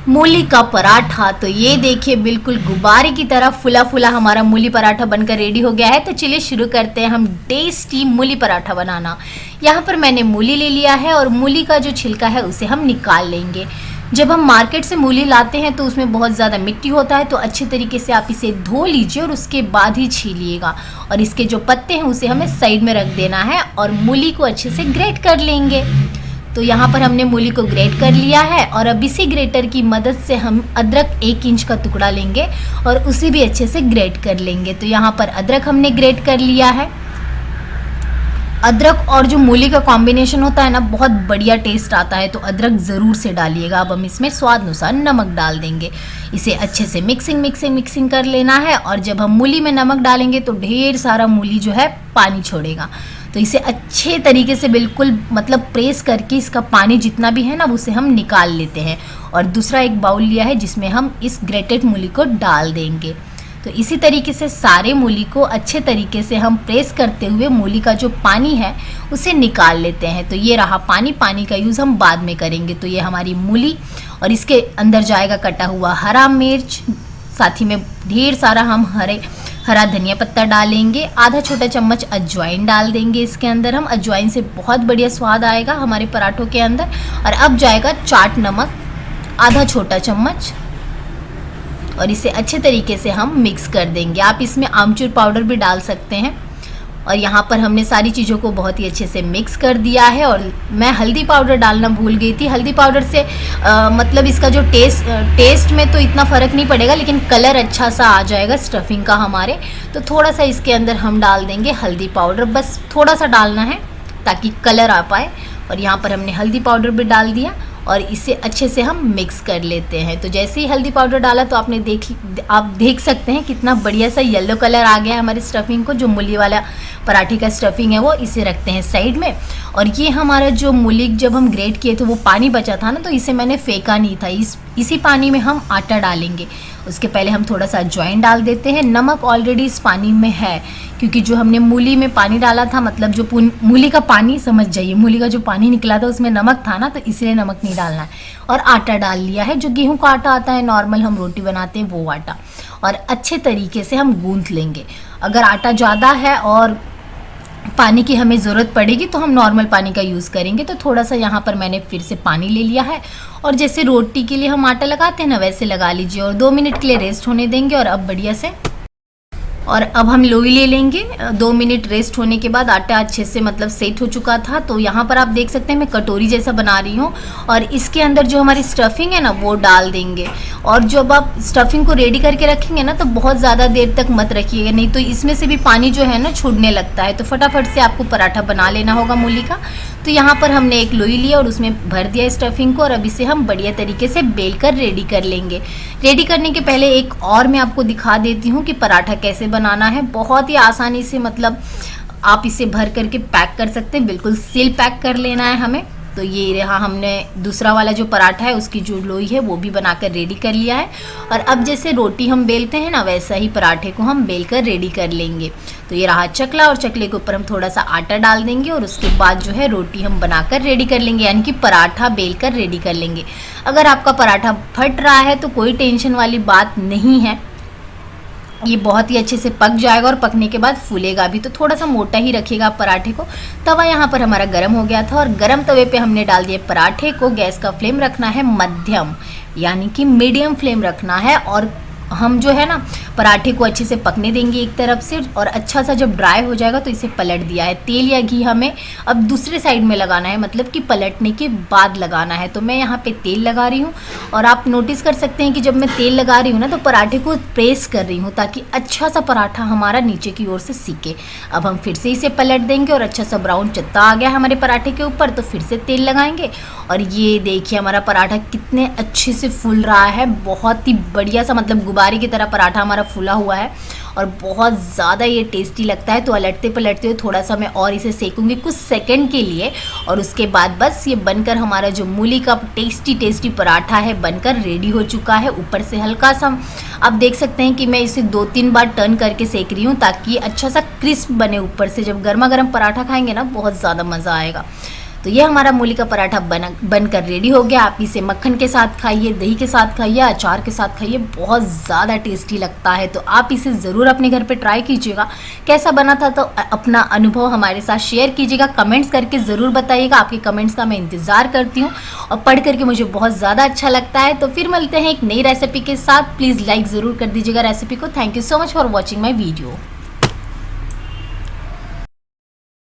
मूली का पराठा। तो ये देखिए बिल्कुल गुब्बारे की तरह फुला फुला हमारा मूली पराठा बनकर रेडी हो गया है। तो चलिए शुरू करते हैं हम टेस्टी मूली पराठा बनाना। यहाँ पर मैंने मूली ले लिया है और मूली का जो छिलका है उसे हम निकाल लेंगे। जब हम मार्केट से मूली लाते हैं तो उसमें बहुत ज़्यादा मिट्टी होता है, तो अच्छे तरीके से आप इसे धो लीजिए और उसके बाद ही छीलिएगा। और इसके जो पत्ते हैं उसे हमें साइड में रख देना है और मूली को अच्छे से ग्रेट कर लेंगे। तो यहाँ पर हमने मूली को ग्रेट कर लिया है और अब इसी ग्रेटर की मदद से हम अदरक 1 इंच का टुकड़ा लेंगे और उसे भी अच्छे से ग्रेट कर लेंगे। तो यहाँ पर अदरक हमने ग्रेट कर लिया है। अदरक और जो मूली का कॉम्बिनेशन होता है ना, बहुत बढ़िया टेस्ट आता है, तो अदरक ज़रूर से डालिएगा। अब हम इसमें स्वाद अनुसार नमक डाल देंगे। इसे अच्छे से मिक्सिंग कर लेना है। और जब हम मूली में नमक डालेंगे तो ढेर सारा मूली जो है पानी छोड़ेगा, तो इसे अच्छे तरीके से बिल्कुल मतलब प्रेस करके इसका पानी जितना भी है ना उसे हम निकाल लेते हैं। और दूसरा एक बाउल लिया है जिसमें हम इस ग्रेटेड मूली को डाल देंगे। तो इसी तरीके से सारे मूली को अच्छे तरीके से हम प्रेस करते हुए मूली का जो पानी है उसे निकाल लेते हैं। तो ये रहा पानी, पानी का यूज़ हम बाद में करेंगे। तो ये हमारी मूली और इसके अंदर जाएगा कटा हुआ हरा मिर्च, साथ ही में ढेर सारा हम हरा धनिया पत्ता डालेंगे। आधा छोटा चम्मच अजवाइन डाल देंगे इसके अंदर हम। अजवाइन से बहुत बढ़िया स्वाद आएगा हमारे पराठों के अंदर। और अब जाएगा चाट नमक आधा छोटा चम्मच और इसे अच्छे तरीके से हम मिक्स कर देंगे। आप इसमें आमचूर पाउडर भी डाल सकते हैं। और यहाँ पर हमने सारी चीज़ों को बहुत ही अच्छे से मिक्स कर दिया है। और मैं हल्दी पाउडर डालना भूल गई थी। हल्दी पाउडर से मतलब इसका जो टेस्ट में तो इतना फ़र्क नहीं पड़ेगा, लेकिन कलर अच्छा सा आ जाएगा स्टफिंग का हमारे। तो थोड़ा सा इसके अंदर हम डाल देंगे हल्दी पाउडर, बस थोड़ा सा डालना है ताकि कलर आ पाए। और यहाँ पर हमने हल्दी पाउडर भी डाल दिया और इसे अच्छे से हम मिक्स कर लेते हैं। तो जैसे ही हल्दी पाउडर डाला तो आप देख सकते हैं कितना बढ़िया सा येलो कलर आ गया है हमारी स्टफिंग को। जो मूली वाला पराठे का स्टफिंग है वो इसे रखते हैं साइड में। और ये हमारा जो मूली जब हम ग्रेट किए थे वो पानी बचा था ना, तो इसे मैंने फेंका नहीं था। इसी पानी में हम आटा डालेंगे। उसके पहले हम थोड़ा सा अजवाइन डाल देते हैं। नमक ऑलरेडी इस पानी में है, क्योंकि जो हमने मूली में पानी डाला था, मतलब जो मूली का पानी समझ जाइए, मूली का जो पानी निकला था उसमें नमक था ना, तो इसलिए नमक नहीं डालना है। और आटा डाल लिया है, जो गेहूं का आटा आता है नॉर्मल हम रोटी बनाते हैं वो आटा। और अच्छे तरीके से हम गूंथ लेंगे। अगर आटा ज़्यादा है और पानी की हमें ज़रूरत पड़ेगी तो हम नॉर्मल पानी का यूज़ करेंगे। तो थोड़ा सा यहाँ पर मैंने फिर से पानी ले लिया है और जैसे रोटी के लिए हम आटा लगाते हैं ना वैसे लगा लीजिए और 2 मिनट के लिए रेस्ट होने देंगे। और अब बढ़िया से अब हम लोई ले लेंगे। 2 मिनट रेस्ट होने के बाद आटा अच्छे से मतलब सेट हो चुका था। तो यहाँ पर आप देख सकते हैं मैं कटोरी जैसा बना रही हूँ और इसके अंदर जो हमारी स्टफिंग है ना वो डाल देंगे। और जब आप स्टफिंग को रेडी करके रखेंगे ना तो बहुत ज़्यादा देर तक मत रखिएगा, नहीं तो इसमें से भी पानी जो है ना छूटने लगता है। तो फटाफट से आपको पराठा बना लेना होगा मूली का। तो यहाँ पर हमने एक लोई लिया और उसमें भर दिया स्टफिंग को और अब इसे हम बढ़िया तरीके से बेल कर रेडी कर लेंगे। रेडी करने के पहले एक और मैं आपको दिखा देती हूँ कि पराठा कैसे बनाना है। बहुत ही आसानी से मतलब आप इसे भर करके पैक कर सकते हैं, बिल्कुल सील पैक कर लेना है हमें। तो ये रहा, हमने दूसरा वाला जो पराठा है उसकी जो लोई है वो भी बनाकर रेडी कर लिया है। और अब जैसे रोटी हम बेलते हैं ना वैसा ही पराठे को हम बेल कर रेडी कर लेंगे। तो ये रहा चकला और चकले के ऊपर हम थोड़ा सा आटा डाल देंगे और उसके बाद जो है रोटी हम बनाकर रेडी कर लेंगे, यानी कि पराठा बेल कर रेडी कर लेंगे। अगर आपका पराठा फट रहा है तो कोई टेंशन वाली बात नहीं है, ये बहुत ही अच्छे से पक जाएगा और पकने के बाद फूलेगा भी। तो थोड़ा सा मोटा ही रखिएगा आप पराठे को। तवा यहाँ पर हमारा गर्म हो गया था और गर्म तवे पे हमने डाल दिए पराठे को। गैस का फ्लेम रखना है मध्यम, यानी कि मीडियम फ्लेम रखना है। और हम जो है ना पराठे को अच्छे से पकने देंगे एक तरफ से और अच्छा सा जब ड्राई हो जाएगा तो इसे पलट दिया है। तेल या घी हमें अब दूसरे साइड में लगाना है, मतलब कि पलटने के बाद लगाना है। तो मैं यहाँ पे तेल लगा रही हूँ और आप नोटिस कर सकते हैं कि जब मैं तेल लगा रही हूँ ना तो पराठे को प्रेस कर रही हूँ ताकि अच्छा सा पराठा हमारा नीचे की ओर से सीखे। अब हम फिर से इसे पलट देंगे और अच्छा सा ब्राउन चत्ता आ गया हमारे पराठे के ऊपर, तो फिर से तेल लगाएंगे। और ये देखिए हमारा पराठा कितने अच्छे से फूल रहा है, बहुत ही बढ़िया सा मतलब गुब्बारे की तरह पराठा हमारा फूला हुआ है और बहुत ज़्यादा ये टेस्टी लगता है। तो पलटते पलटते हुए थोड़ा सा मैं और इसे सेकूंगी कुछ सेकंड के लिए और उसके बाद बस ये बनकर हमारा जो मूली का टेस्टी पराठा है बनकर रेडी हो चुका है। ऊपर से हल्का सा आप देख सकते हैं कि मैं इसे 2-3 बार टर्न करके सेक रही हूँ ताकि अच्छा सा क्रिस्प बने ऊपर से। जब गर्मा गर्म पराठा खाएंगे ना बहुत ज़्यादा मज़ा आएगा। तो ये हमारा मूली का पराठा बनकर रेडी हो गया। आप इसे मक्खन के साथ खाइए, दही के साथ खाइए, अचार के साथ खाइए, बहुत ज़्यादा टेस्टी लगता है। तो आप इसे ज़रूर अपने घर पे ट्राई कीजिएगा। कैसा बना था तो अपना अनुभव हमारे साथ शेयर कीजिएगा, कमेंट्स करके ज़रूर बताइएगा। आपके कमेंट्स का मैं इंतज़ार करती हूँ और पढ़ करके मुझे बहुत ज़्यादा अच्छा लगता है। तो फिर मिलते हैं एक नई रेसिपी के साथ। प्लीज़ लाइक ज़रूर कर दीजिएगा रेसिपी को। Thank you so much for watching my video.